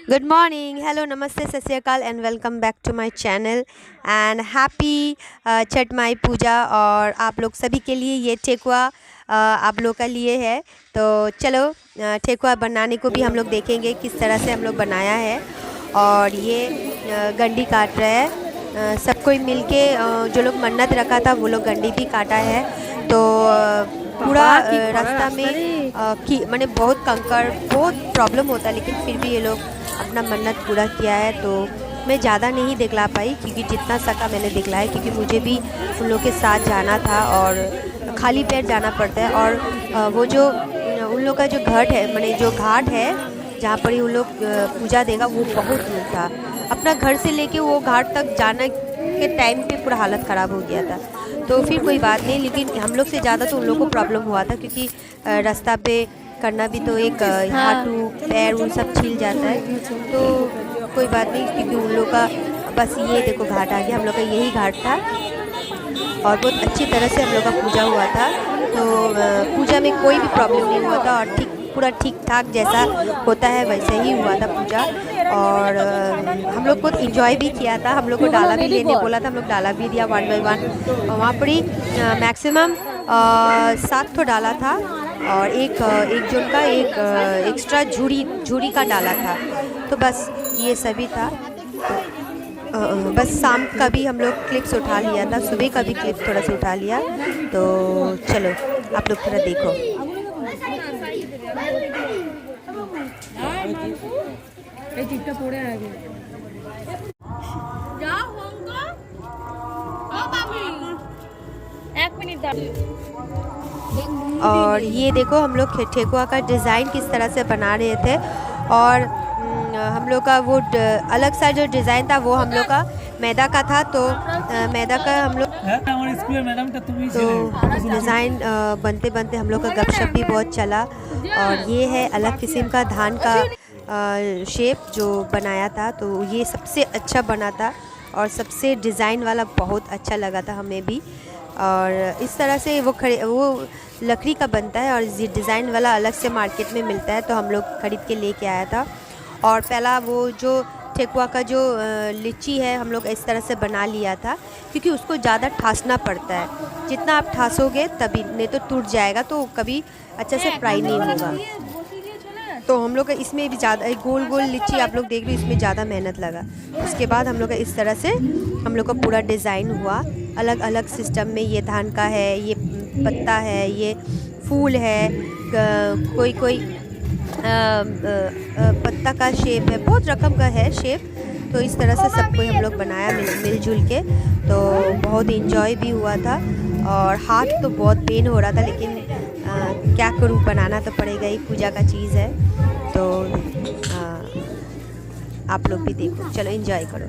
Good morning, hello, namaste, Sat Shri Akal and welcome back to my channel and happy Chhath Mai Puja. और आप लोग सभी के लिए ये ठेकुआ आप लोग का लिए है। तो चलो ठेकुआ बनाने को भी हम लोग देखेंगे किस तरह से हम लोग बनाया है। और ये गंडी काट रहा है, सब कोई मिल के जो लोग मन्नत रखा था वो लोग गंडी भी काटा है। तो पूरा रास्ता में कि मैंने बहुत कंकड़ बहुत प्रॉब्लम होता है, लेकिन फिर भी ये लोग अपना मन्नत पूरा किया है। तो मैं ज़्यादा नहीं दिखला पाई क्योंकि जितना सका मैंने दिखलाया, क्योंकि मुझे भी उन लोग के साथ जाना था और खाली पेट जाना पड़ता है। और वो जो उन लोग का जो घाट है, मैंने जो घाट है जहाँ पर ही उन लोग पूजा देगा, वो बहुत दूर था। अपना घर से लेके वो घाट तक जाने के टाइम पे पूरा हालत ख़राब हो गया था। तो फिर कोई बात नहीं, लेकिन हम लोग से ज़्यादा तो उन लोग को प्रॉब्लम हुआ था क्योंकि रास्ता पे करना भी तो एक हाथ पैर उन सब छिल जाता है। तो कोई बात नहीं, क्योंकि उन लोग का बस ये देखो घाट आ गया, हम लोग का यही घाट था और बहुत अच्छी तरह से हम लोग का पूजा हुआ था। तो पूजा में कोई भी प्रॉब्लम नहीं हुआ था और पूरा ठीक ठाक जैसा होता है वैसे ही हुआ था पूजा। और हम लोग बहुत इंजॉय भी किया था। हम लोग को डाला भी लेने बोला था, हम लोग डाला भी दिया 1 by 1। वहाँ पर ही मैक्सिमम 7 तो डाला था और एक जोन का एक एक्स्ट्रा झूड़ी का डाला था। तो बस ये सभी था। तो बस शाम का भी हम लोग क्लिप्स उठा लिया था, सुबह का भी क्लिप थोड़ा सा उठा लिया। तो चलो आप लोग थोड़ा देखो। और ये देखो हम लोग ठेकुआ का डिज़ाइन किस तरह से बना रहे थे। और हम लोग का वो अलग सा जो डिज़ाइन था वो हम लोग का मैदा का था। तो मैदा का हम लोग तो डिज़ाइन बनते बनते हम लोग का गपशप भी बहुत चला। और ये है अलग किस्म का धान का शेप जो बनाया था, तो ये सबसे अच्छा बना था और सबसे डिज़ाइन वाला बहुत अच्छा लगा था हमें भी। और इस तरह से वो लकड़ी का बनता है और ये डिज़ाइन वाला अलग से मार्केट में मिलता है, तो हम लोग ख़रीद के लेके आया था। और पहला वो जो ठेकुआ का जो लिच्ची है हम लोग इस तरह से बना लिया था, क्योंकि उसको ज़्यादा ठासना पड़ता है। जितना आप ठासोगे तभी, नहीं तो टूट जाएगा, तो कभी अच्छा से फ्राई नहीं होगा। तो हम लोग का इसमें भी ज़्यादा गोल गोल लिच्ची आप लोग देख रहे हो, इसमें ज़्यादा मेहनत लगा। उसके बाद हम लोग का इस तरह से हम लोग का पूरा डिज़ाइन हुआ। अलग अलग सिस्टम में ये धान का है, ये पत्ता है, ये फूल है, कोई कोई पत्ता का शेप है, बहुत रकम का है शेप। तो इस तरह से सब कोई हम लोग बनाया मिलजुल के। तो बहुत इंजॉय भी हुआ था और हाथ तो बहुत पेन हो रहा था, लेकिन क्या करूँ, बनाना तो पड़ेगा ही, पूजा का चीज़ है। तो आप लोग भी देखो, चलो एंजॉय करो।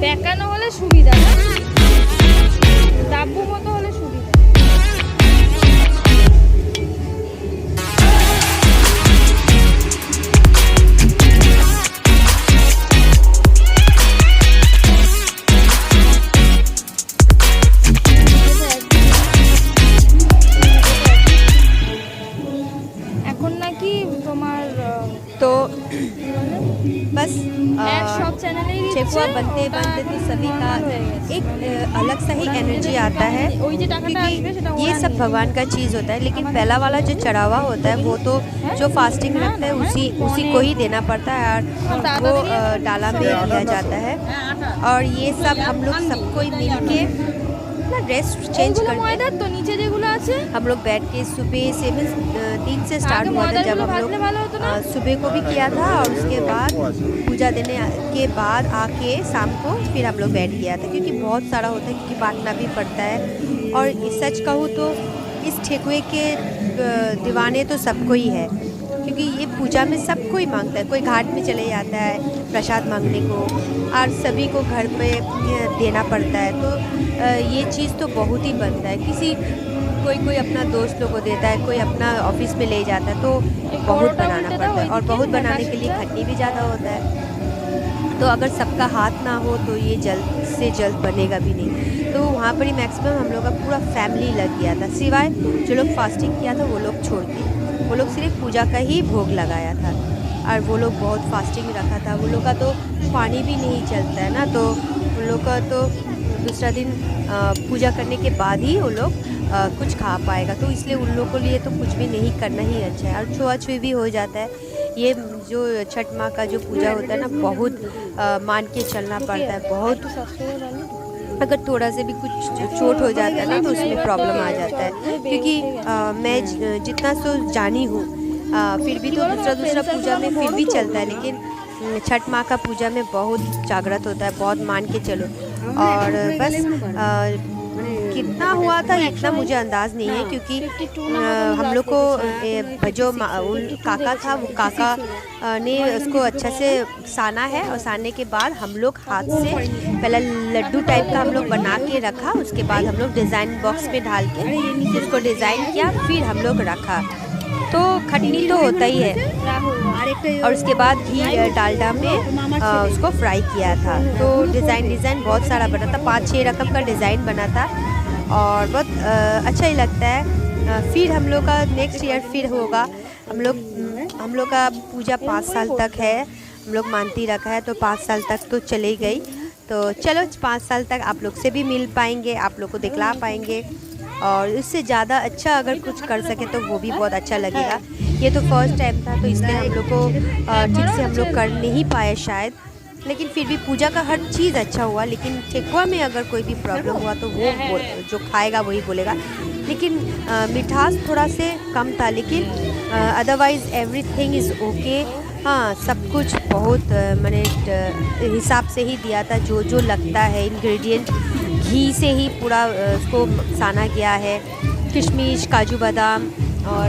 বেঁকানো হলে সুবিধা না, ডাব্বু মতো হলে সুবিধা। এখন নাকি তোমার तो बस सब चैनल ठेकुआ बनते बनते तो सभी का एक अलग सा ही एनर्जी आता है, क्योंकि ये सब भगवान का चीज़ होता है। लेकिन पहला वाला जो चढ़ावा होता है वो तो जो फास्टिंग रखता है उसी को ही देना पड़ता है, और वो डाला में दिया जाता है। और ये सब हम लोग सबको मिल के ड्रेस चेंज करके तो नीचे যেগুলো আছে हम लोग बैठ के सुबह से 3 से स्टार्ट हुआ था, जब हम लोग सुबह को भी किया था, और उसके बाद पूजा देने के बाद आके शाम को फिर हम लोग बैठ किया था, क्योंकि बहुत सारा होता है, क्योंकि बांटना भी पड़ता है। और सच कहूँ तो इस ठेकुए के दीवाने तो सबको ही है, क्योंकि ये पूजा में सबको ही मांगता है। कोई घाट में चले जाता है प्रसाद मांगने को, और सभी को घर पे देना पड़ता है। तो ये चीज़ तो बहुत ही बनता है। कोई अपना दोस्त लोग को देता है, कोई अपना ऑफिस में ले जाता है, तो बहुत बनाना पड़ता है, और बहुत बनाने के लिए खटनी भी ज़्यादा होता है। तो अगर सबका हाथ ना हो तो ये जल्द से जल्द बनेगा भी नहीं। तो वहाँ पर ही मैक्सिमम हम लोग का पूरा फैमिली लग गया था, सिवाय जो लोग फास्टिंग किया था वो लोग छोड़ के। वो लोग सिर्फ पूजा का ही भोग लगाया था, और वो लोग बहुत फास्टिंग रखा था। वो लोग का तो पानी भी नहीं चलता है ना, तो उन लोग का तो दूसरा दिन पूजा करने के बाद ही वो लोग कुछ खा पाएगा। तो इसलिए उन लोगों के लिए तो कुछ भी नहीं करना ही अच्छा है, और छुआछुई भी हो जाता है। ये जो छठ माँ का जो पूजा होता है ना, बहुत मान के चलना पड़ता है। बहुत अगर थोड़ा से भी कुछ चोट हो जाता है ना, तो उसमें प्रॉब्लम आ जाता है। क्योंकि मैं जितना सो जानी हूँ, फिर भी तो दूसरा पूजा में फिर भी चलता है, लेकिन छठ माँ का पूजा में बहुत जागृत होता है, बहुत मान के चलो। और बस कितना हुआ था इतना मुझे अंदाज़ नहीं है, क्योंकि हम लोग को जो काका था, वो काका ने उसको अच्छा से साना है, और सानने के बाद हम लोग हाथ से पहले लड्डू टाइप का हम लोग बना के रखा। उसके बाद हम लोग डिज़ाइन बॉक्स में डाल के उसको डिज़ाइन किया, फिर हम लोग रखा। तो खटनी तो होता ही है, और उसके बाद घी डालडा में उसको फ्राई किया था। तो डिज़ाइन बहुत सारा बना था, 5-6 रकम का डिज़ाइन बना था, और बहुत अच्छा ही लगता है। फिर हम लोग का नेक्स्ट ईयर फिर होगा। हम लोग का पूजा 5 साल तक है, हम लोग मानती रखा है, तो 5 साल तक तो चली गई। तो चलो 5 साल तक आप लोग से भी मिल पाएंगे, आप लोग को दिखला पाएंगे, और इससे ज़्यादा अच्छा अगर कुछ कर सके तो वो भी बहुत अच्छा लगेगा। ये तो फर्स्ट टाइम था, तो इसलिए हम लोग को ठीक से हम लोग कर नहीं पाए शायद, लेकिन फिर भी पूजा का हर चीज़ अच्छा हुआ। लेकिन ठेकुआ में अगर कोई भी प्रॉब्लम हुआ तो वो जो खाएगा वही बोलेगा। लेकिन मिठास थोड़ा से कम था, लेकिन अदरवाइज़ एवरीथिंग इज़ ओके। हाँ, सब कुछ बहुत मैंने हिसाब से ही दिया था, जो लगता है इंग्रेडिएंट घी से ही पूरा उसको साना गया है। किशमिश, काजू बादाम और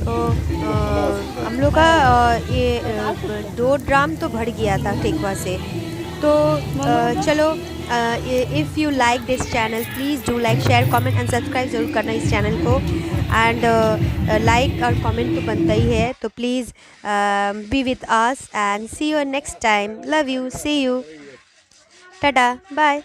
तो हम लोग का ये 2 ड्राम तो भर गया था ठेकुआ से। तो चलो, if you like this channel please do like, share, comment and subscribe ज़रूर करना इस चैनल को। एंड लाइक और कमेंट तो बनता ही है, तो please be with us and see you next time. Love you, see you, tata, bye.